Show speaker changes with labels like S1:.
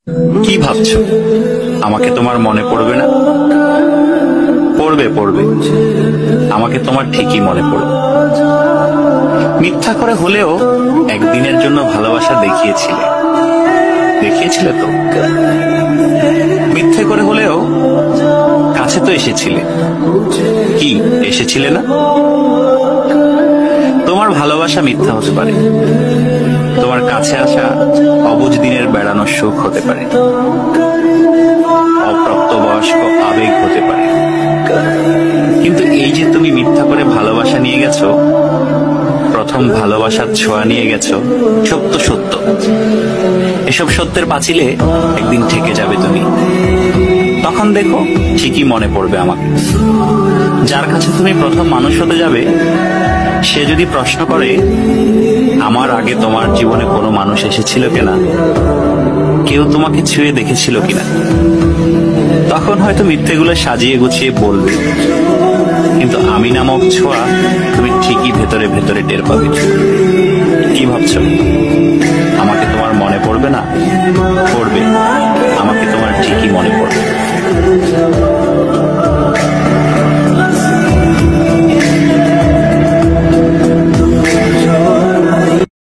S1: কি ভাবছো আমাকে তোমার মনে পড়বে না? পড়বে পড়বে, আমাকে তোমার ঠিকই মনে পড়বে। মিথ্যা করে হলেও একদিনের জন্য ভালোবাসা দেখিয়েছিলে তো। মিথ্যে করে হলেও কাছে তো এসেছিলে, কি এসেছিলে না? তোমার ভালোবাসা মিথ্যা হতে পারে, তোমার কাছে আসা অবুঝ দিনের বেড়ানোর সুখ হতে পারে, অপ্রাপ্তবয়স্ক আবেগ হতে পারে, কিন্তু এই যে তুমি মিথ্যা করে ভালোবাসা নিয়ে গেছো, প্রথম ভালোবাসার ছোঁয়া নিয়ে গেছো, সত্য সত্য। এসব সত্যের পাঁচিলে একদিন ঠেকে যাবে তুমি। তখন দেখো ঠিকই মনে পড়বে আমাকে। যার কাছে তুমি প্রথম মানুষ হতে যাবে, সে যদি প্রশ্ন করে আমার আগে তোমার জীবনে কোনো মানুষ এসেছিল কিনা, কেউ তোমাকে ছুঁয়ে দেখেছিল কিনা, তখন হয়তো মিথ্যেগুলো সাজিয়ে গুছিয়ে বলবে, কিন্তু আমি নামক ছোঁয়া তুমি ঠিকই ভেতরে ভেতরে টের পাবে। কি ভাবছো?